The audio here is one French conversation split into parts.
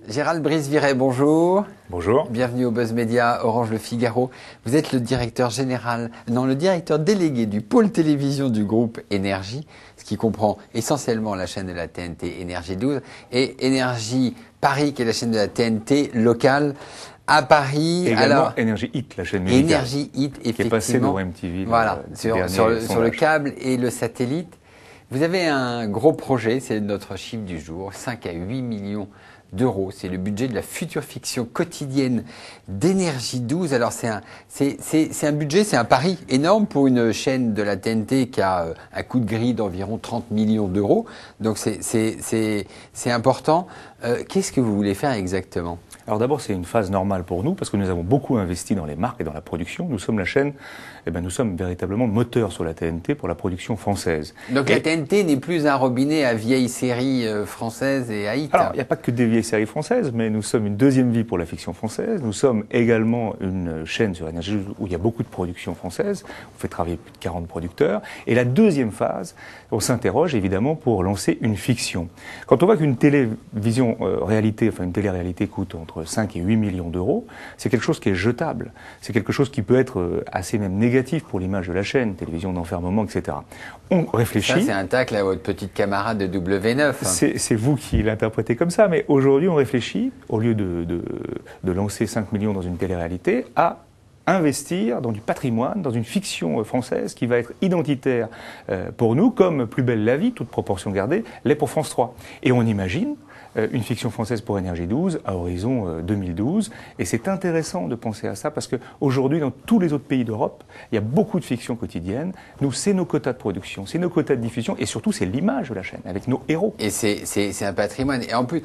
Gérald Brice-Viret, bonjour. Bonjour. Bienvenue au Buzz Média Orange Le Figaro. Vous êtes le directeur délégué du pôle télévision du groupe Énergie, ce qui comprend essentiellement la chaîne de la TNT Énergie 12 et Énergie Paris, qui est la chaîne de la TNT locale à Paris. Et également Énergie Hit, la chaîne musicale. Énergie Hit, effectivement. Qui est passée devant MTV. Voilà, sur le câble et le satellite. Vous avez un gros projet, c'est notre chiffre du jour, 5 à 8 millions d'euros. C'est le budget de la future fiction quotidienne d'Énergie 12. Alors c'est un budget, c'est un pari énorme pour une chaîne de la TNT qui a un coût de grille d'environ 30 millions d'euros. Donc c'est important. Qu'est-ce que vous voulez faire exactement ? Alors d'abord, c'est une phase normale pour nous parce que nous avons beaucoup investi dans les marques et dans la production. Nous sommes la chaîne, nous sommes véritablement moteur sur la TNT pour la production française. Donc la TNT n'est plus un robinet à vieilles séries françaises et à hit. Alors, il n'y a pas que des vieilles séries françaises, mais nous sommes une deuxième vie pour la fiction française. Nous sommes également une chaîne sur Énergie où il y a beaucoup de productions françaises. On fait travailler plus de 40 producteurs. Et la deuxième phase, on s'interroge évidemment pour lancer une fiction. Quand on voit qu'une télévision réalité, une télé-réalité coûte entre 5 et 8 millions d'euros, c'est quelque chose qui est jetable. C'est quelque chose qui peut être assez même négatif pour l'image de la chaîne, télévision d'enfermement, etc. On réfléchit. Ça, c'est un tacle à votre petite camarade de W9. C'est vous qui l'interprétez comme ça, mais aujourd'hui, on réfléchit, au lieu de lancer 5 millions dans une télé-réalité, à investir dans du patrimoine, dans une fiction française qui va être identitaire pour nous, comme Plus belle la vie, toute proportion gardée, l'est pour France 3. Et on imagine une fiction française pour Énergie 12 à horizon 2012. Et c'est intéressant de penser à ça parce qu'aujourd'hui, dans tous les autres pays d'Europe, il y a beaucoup de fictions quotidiennes. Nous, c'est nos quotas de production, c'est nos quotas de diffusion et surtout, c'est l'image de la chaîne avec nos héros. Et c'est un patrimoine. Et en plus,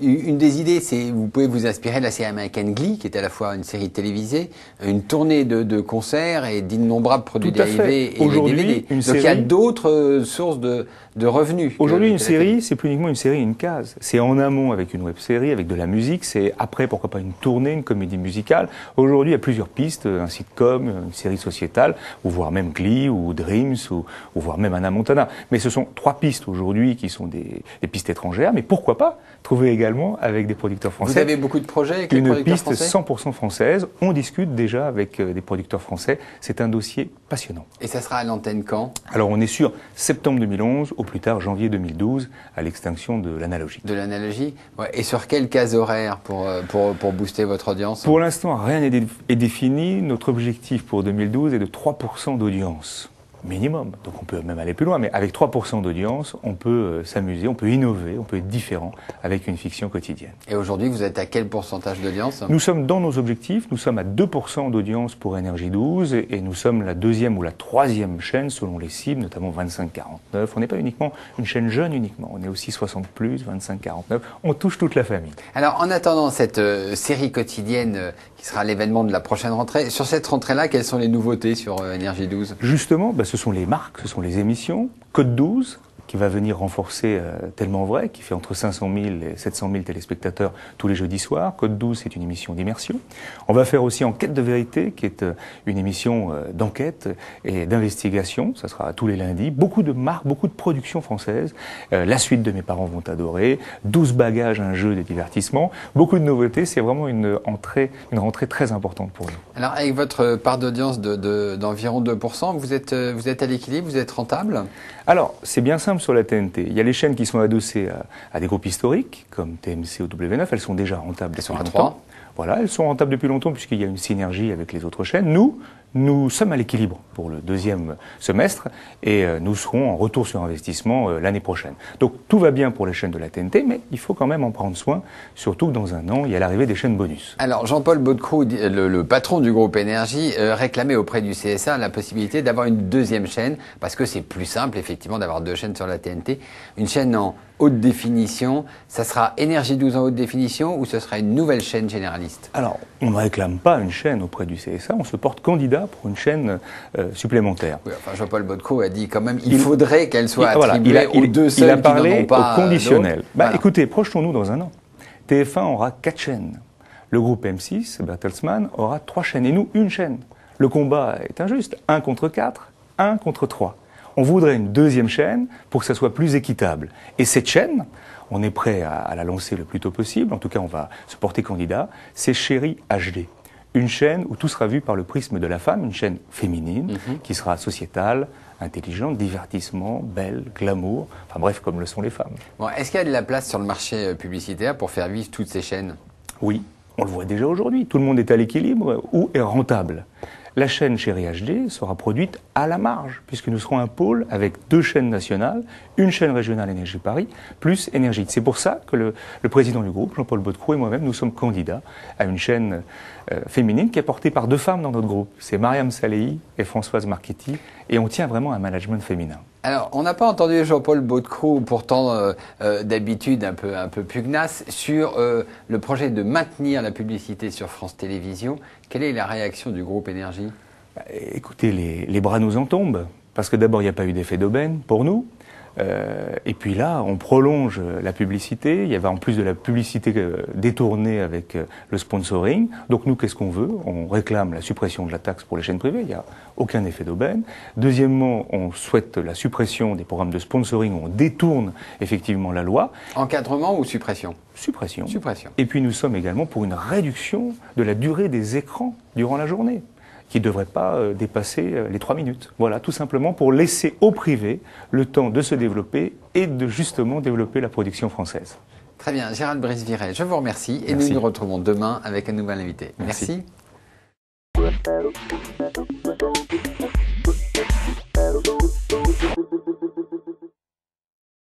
une des idées, c'est vous pouvez vous inspirer de la série américaine Glee, qui est à la fois une série télévisée, une tournée de concerts et d'innombrables produits dérivés et les DVD. Donc il y a d'autres sources de revenus. Aujourd'hui, une série, c'est plus uniquement une série, une case. C'est en amont avec une web-série, avec de la musique. C'est après, pourquoi pas, une tournée, une comédie musicale. Aujourd'hui, il y a plusieurs pistes, un sitcom, une série sociétale, ou voire même Glee, ou Dreams, ou voire même Hannah Montana. Mais ce sont 3 pistes aujourd'hui qui sont des pistes étrangères. Mais pourquoi pas trouver également avec des producteurs français. Vous avez beaucoup de projets avec les producteurs français ? Une piste 100% française. On discute déjà avec des producteurs français. C'est un dossier passionnant. Et ça sera à l'antenne quand ? Alors, on est sur septembre 2011, au plus tard janvier 2012, à l'extinction de l'analogique. De l'analogie, ouais. Et sur quelle case horaire pour booster votre audience ? Pour l'instant, rien n'est défini. Notre objectif pour 2012 est de 3% d'audience. Minimum. Donc on peut même aller plus loin, mais avec 3% d'audience, on peut s'amuser, on peut innover, on peut être différent avec une fiction quotidienne. Et aujourd'hui, vous êtes à quel pourcentage d'audience ? Nous sommes dans nos objectifs, nous sommes à 2% d'audience pour Énergie 12 et nous sommes la 2e ou la 3e chaîne selon les cibles, notamment 25-49. On n'est pas uniquement une chaîne jeune uniquement, on est aussi 60+, 25-49, on touche toute la famille. Alors en attendant cette série quotidienne qui sera l'événement de la prochaine rentrée, sur cette rentrée-là, quelles sont les nouveautés sur Énergie 12 ? Justement, ce sont les marques, ce sont les émissions. Code 12, qui va venir renforcer Tellement Vrai, qui fait entre 500 000 et 700 000 téléspectateurs tous les jeudis soirs. Code 12, c'est une émission d'immersion. On va faire aussi Enquête de vérité, qui est une émission d'enquête et d'investigation. Ça sera tous les lundis. Beaucoup de marques, beaucoup de productions françaises. La suite de Mes parents vont adorer. 12 bagages, un jeu de divertissement. Beaucoup de nouveautés. C'est vraiment une rentrée très importante pour nous. Alors, avec votre part d'audience d'environ 2%, vous êtes à l'équilibre, vous êtes rentable ? Alors, c'est bien simple sur la TNT. Il y a les chaînes qui sont adossées à des groupes historiques, comme TMC ou W9. Elles sont déjà rentables depuis longtemps. 3. Voilà, elles sont rentables depuis longtemps puisqu'il y a une synergie avec les autres chaînes. Nous sommes à l'équilibre pour le 2e semestre et nous serons en retour sur investissement l'année prochaine. Donc tout va bien pour les chaînes de la TNT, mais il faut quand même en prendre soin, surtout que dans un an, il y a l'arrivée des chaînes bonus. Alors Jean-Paul Baudecroux, le patron du groupe Énergie, réclamait auprès du CSA la possibilité d'avoir une 2e chaîne, parce que c'est plus simple effectivement d'avoir 2 chaînes sur la TNT. Une chaîne en haute définition, ça sera Énergie 12 en haute définition ou ce sera une nouvelle chaîne généraliste ? Alors, on ne réclame pas une chaîne auprès du CSA, on se porte candidat pour une chaîne supplémentaire. Oui, enfin, Jean-Paul Baudecroux a dit quand même il faudrait qu'elle soit attribuée aux 2 seuls qui n'en ont pas. Il a parlé au conditionnel. Voilà. Écoutez, projetons-nous dans un an. TF1 aura 4 chaînes. Le groupe M6, Bertelsmann, aura 3 chaînes et nous, 1 chaîne. Le combat est injuste. 1 contre 4, 1 contre 3. On voudrait une deuxième chaîne pour que ça soit plus équitable. Et cette chaîne, on est prêt à la lancer le plus tôt possible, en tout cas on va se porter candidat, c'est Chérie HD. Une chaîne où tout sera vu par le prisme de la femme, une chaîne féminine, qui sera sociétale, intelligente, divertissement, belle, glamour, enfin bref, comme le sont les femmes. Bon, est-ce qu'il y a de la place sur le marché publicitaire pour faire vivre toutes ces chaînes? Oui, on le voit déjà aujourd'hui. Tout le monde est à l'équilibre ou est rentable. La chaîne Chérie HD sera produite à la marge, puisque nous serons un pôle avec 2 chaînes nationales, une chaîne régionale Énergie Paris, plus Énergie. C'est pour ça que le président du groupe, Jean-Paul Baudecroux, et moi-même, nous sommes candidats à une chaîne féminine qui est portée par 2 femmes dans notre groupe. C'est Mariam Salehi et Françoise Marchetti, et on tient vraiment à un management féminin. Alors, on n'a pas entendu Jean-Paul Baudecroux, pourtant d'habitude un peu pugnace, sur le projet de maintenir la publicité sur France Télévisions. Quelle est la réaction du groupe Énergie? Écoutez, les bras nous en tombent, parce que d'abord, il n'y a pas eu d'effet d'aubaine pour nous. Et puis là, on prolonge la publicité. Il y avait en plus de la publicité détournée avec le sponsoring. Donc nous, qu'est-ce qu'on veut? On réclame la suppression de la taxe pour les chaînes privées. Il n'y a aucun effet d'aubaine. Deuxièmement, on souhaite la suppression des programmes de sponsoring où on détourne effectivement la loi. Encadrement ou suppression? Suppression. Suppression. Et puis nous sommes également pour une réduction de la durée des écrans durant la journée, qui ne devrait pas dépasser les 3 minutes. Voilà, tout simplement pour laisser au privé le temps de se développer et de justement développer la production française. Très bien, Gérald Brice-Viret, je vous remercie et Merci. nous nous retrouvons demain avec un nouvel invité. Merci. Merci.